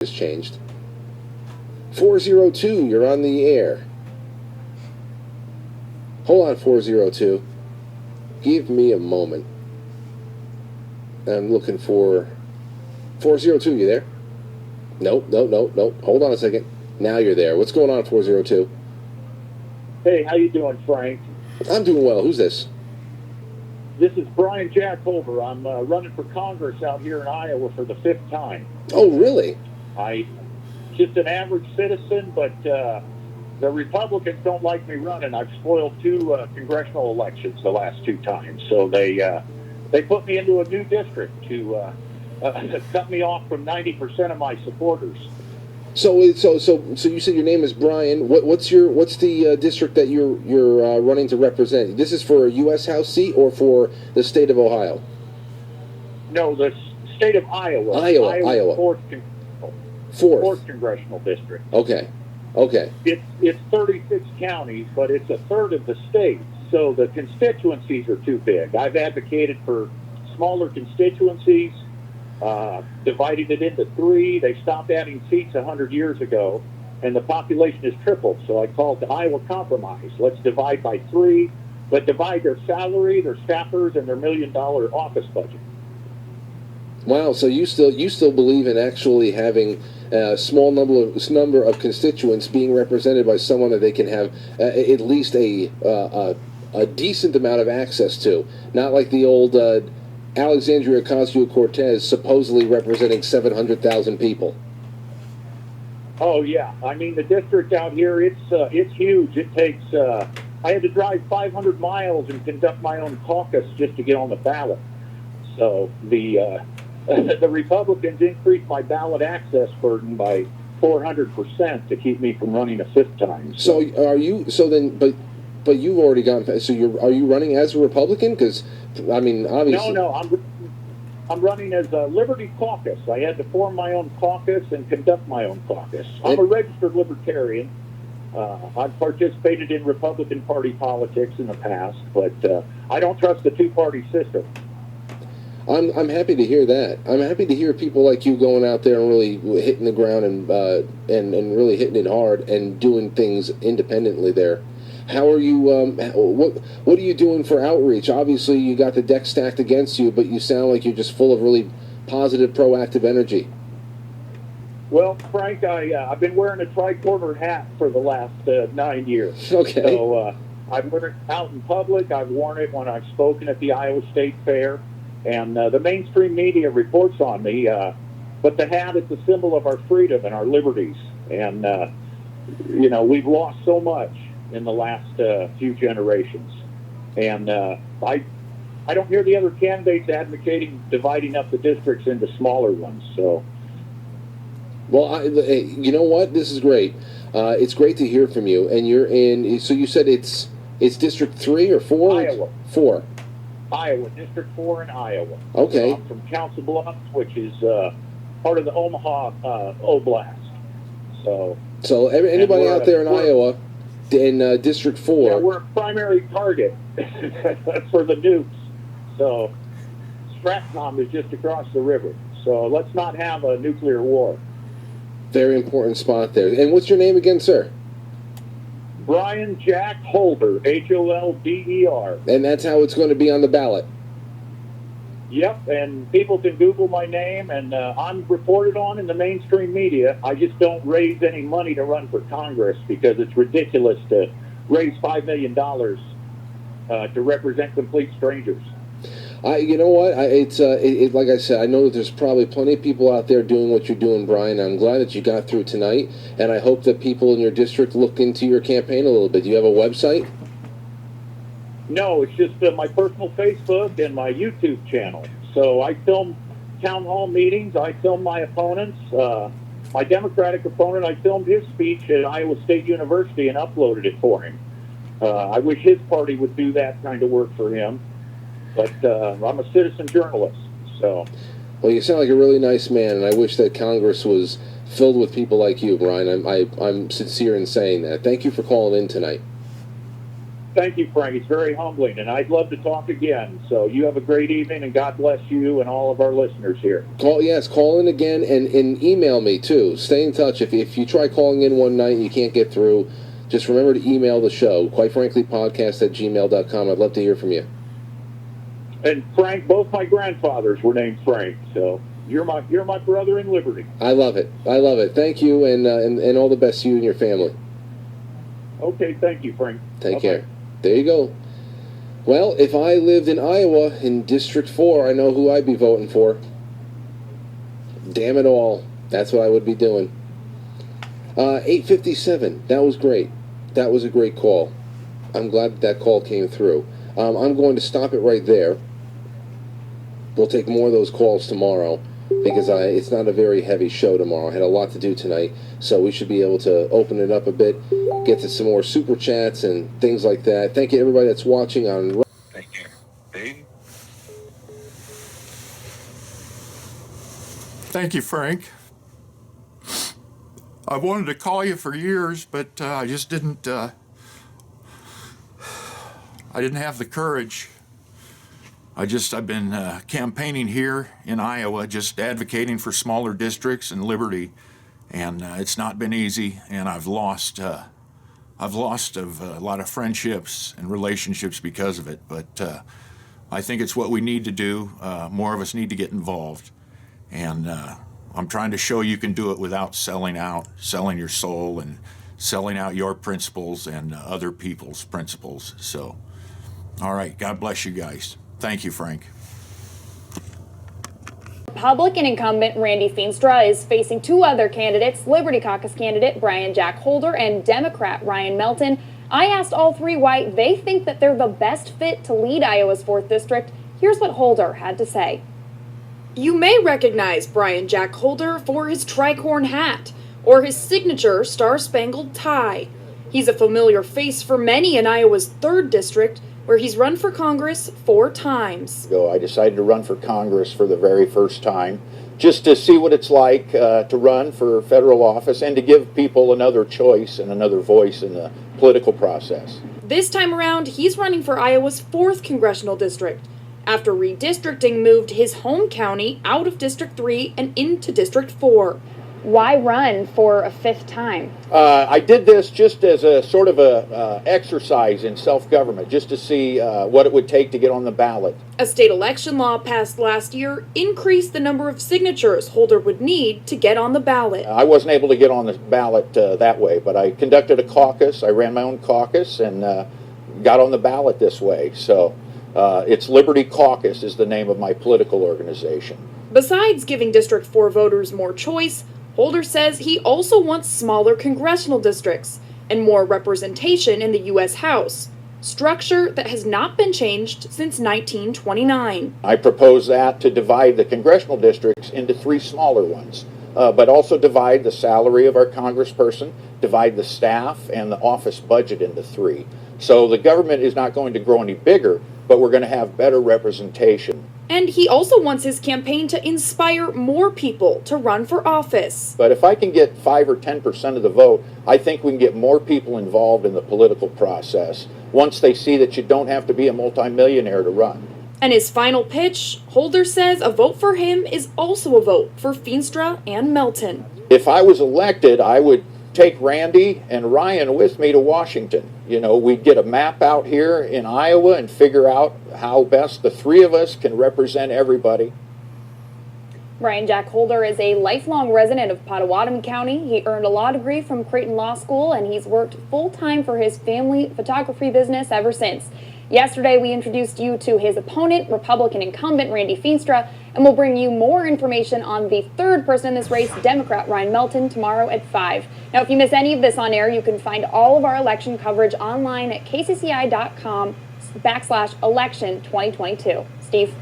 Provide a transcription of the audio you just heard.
has changed. 402, you're on the air. Hold on, 402. Give me a moment. I'm looking for 402. You there? Nope. Hold on a second. Now you're there. What's going on, 402? Hey, how you doing, Frank? I'm doing well. Who's this? This is Bryan Jack Holder. I'm running for Congress out here in Iowa for the 5th time. Oh, really? I just an average citizen, but the Republicans don't like me running. I've spoiled 2 congressional elections the last 2 times, so they put me into a new district to cut me off from 90% of my supporters. So you said your name is Bryan. What's the district that you're running to represent? This is for a U.S. House seat or for the state of Ohio? No, the state of Iowa. Iowa. 4th congressional district. Okay. It's 36 counties, but it's a third of the state, so the constituencies are too big. I've advocated for smaller constituencies. Divided it into 3. They stopped adding seats 100 years ago, and the population has tripled. So I call it the Iowa Compromise. Let's divide by 3, but divide their salary, their staffers, and their $1 million office budget. Wow. So you still believe in actually having a small number of constituents being represented by someone that they can have at least a decent amount of access to, not like the old Alexandria Ocasio-Cortez supposedly representing 700,000 people. Oh yeah, I mean the district out here, it's huge. It takes I had to drive 500 miles and conduct my own caucus just to get on the ballot. So the Republicans increased my ballot access burden by 400% to keep me from running a 5th time. So are you? So then, but you've already gone. So are you running as a Republican? Because I mean, obviously. No, I'm running as a Liberty Caucus. I had to form my own caucus and conduct my own caucus. I'm a registered libertarian. I've participated in Republican Party politics in the past, but I don't trust the 2-party system. I'm happy to hear that. I'm happy to hear people like you going out there and really hitting the ground and really hitting it hard and doing things independently there. How are you? What are you doing for outreach? Obviously, you got the deck stacked against you, but you sound like you're just full of really positive, proactive energy. Well, Frank, I've been wearing a tricorner hat for the last 9 years. Okay. So I've worn it out in public. I've worn it when I've spoken at the Iowa State Fair, and the mainstream media reports on me. But the hat is a symbol of our freedom and our liberties, and we've lost so much in the last few generations. And I don't hear the other candidates advocating dividing up the districts into smaller ones. So, well, you know what? This is great. It's great to hear from you. And you're in. So you said it's District 3 or 4? Iowa. 4. Iowa, District 4 in Iowa. Okay. So I'm from Council Bluffs, which is part of the Omaha Oblast. So anybody out there in Iowa. In District 4. Yeah, we're a primary target for the nukes. So Stratcom is just across the river. So let's not have a nuclear war. Very important spot there. And what's your name again, sir? Bryan Jack Holder, Holder. And that's how it's going to be on the ballot. Yep, and people can Google my name, and I'm reported on in the mainstream media. I just don't raise any money to run for Congress because it's ridiculous to raise $5 million to represent complete strangers. You know what? It's like I said, I know that there's probably plenty of people out there doing what you're doing, Bryan. I'm glad that you got through tonight, and I hope that people in your district look into your campaign a little bit. Do you have a website? No, it's just my personal Facebook and my YouTube channel. So I film town hall meetings. I film my opponents. My Democratic opponent, I filmed his speech at Iowa State University and uploaded it for him. I wish his party would do that kind of work for him. But I'm a citizen journalist. So. Well, you sound like a really nice man, and I wish that Congress was filled with people like you, Bryan. I'm sincere in saying that. Thank you for calling in tonight. Thank you, Frank. It's very humbling, and I'd love to talk again. So you have a great evening, and God bless you and all of our listeners here. Call in again and email me too. Stay in touch. If you try calling in one night and you can't get through, just remember to email the show, quite frankly, podcast@gmail.com. I'd love to hear from you. And Frank, both my grandfathers were named Frank, so you're my brother in liberty. I love it. Thank you, and all the best to you and your family. Okay, thank you, Frank. Take care. There you go. Well, if I lived in Iowa in District 4, I know who I'd be voting for. Damn it all. That's what I would be doing. 8:57. That was great. That was a great call. I'm glad that call came through. I'm going to stop it right there. We'll take more of those calls tomorrow because it's not a very heavy show tomorrow. I had a lot to do tonight, so we should be able to open it up a bit, get to some more super chats and things like that. Thank you, everybody that's watching on. Thank you, Dave. Thank you, Frank. I wanted to call you for years, but I just didn't. I didn't have the courage. I've been campaigning here in Iowa, just advocating for smaller districts and liberty, and it's not been easy. And I've lost a lot of friendships and relationships because of it. But I think it's what we need to do. More of us need to get involved, and I'm trying to show you can do it without selling your soul, and selling out your principles and other people's principles. So, all right, God bless you guys. Thank you, Frank. Republican incumbent Randy Feenstra is facing two other candidates, Liberty Caucus candidate Bryan Jack Holder and Democrat Ryan Melton. I asked all three why they think that they're the best fit to lead Iowa's 4th District. Here's what Holder had to say. You may recognize Bryan Jack Holder for his tricorn hat or his signature star-spangled tie. He's a familiar face for many in Iowa's 3rd District, where he's run for Congress 4 times. I decided to run for Congress for the very first time, just to see what it's like to run for federal office and to give people another choice and another voice in the political process. This time around, he's running for Iowa's 4th Congressional District, after redistricting moved his home county out of District 3 and into District 4. Why run for a 5th time? I did this just as a sort of a exercise in self-government, just to see what it would take to get on the ballot. A state election law passed last year increased the number of signatures Holder would need to get on the ballot. I wasn't able to get on the ballot that way, but I conducted a caucus. I ran my own caucus and got on the ballot this way. So it's Liberty Caucus is the name of my political organization. Besides giving District 4 voters more choice, Holder says he also wants smaller congressional districts and more representation in the U.S. House, structure that has not been changed since 1929. I propose that to divide the congressional districts into 3 smaller ones, but also divide the salary of our congressperson, divide the staff and the office budget into 3. So the government is not going to grow any bigger, but we're going to have better representation. And he also wants his campaign to inspire more people to run for office. But if I can get 5 or 10% of the vote, I think we can get more people involved in the political process once they see that you don't have to be a multimillionaire to run. And his final pitch, Holder says a vote for him is also a vote for Feenstra and Melton. If I was elected, I would take Randy and Ryan with me to Washington. You know, we'd get a map out here in Iowa and figure out how best the 3 of us can represent everybody. Bryan Jack Holder is a lifelong resident of Pottawatomie County. He earned a law degree from Creighton Law School, and he's worked full-time for his family photography business ever since. Yesterday, we introduced you to his opponent, Republican incumbent Randy Feenstra, and we'll bring you more information on the 3rd person in this race, Democrat Ryan Melton, tomorrow at 5. Now, if you miss any of this on air, you can find all of our election coverage online at kcci.com/election2022. Steve?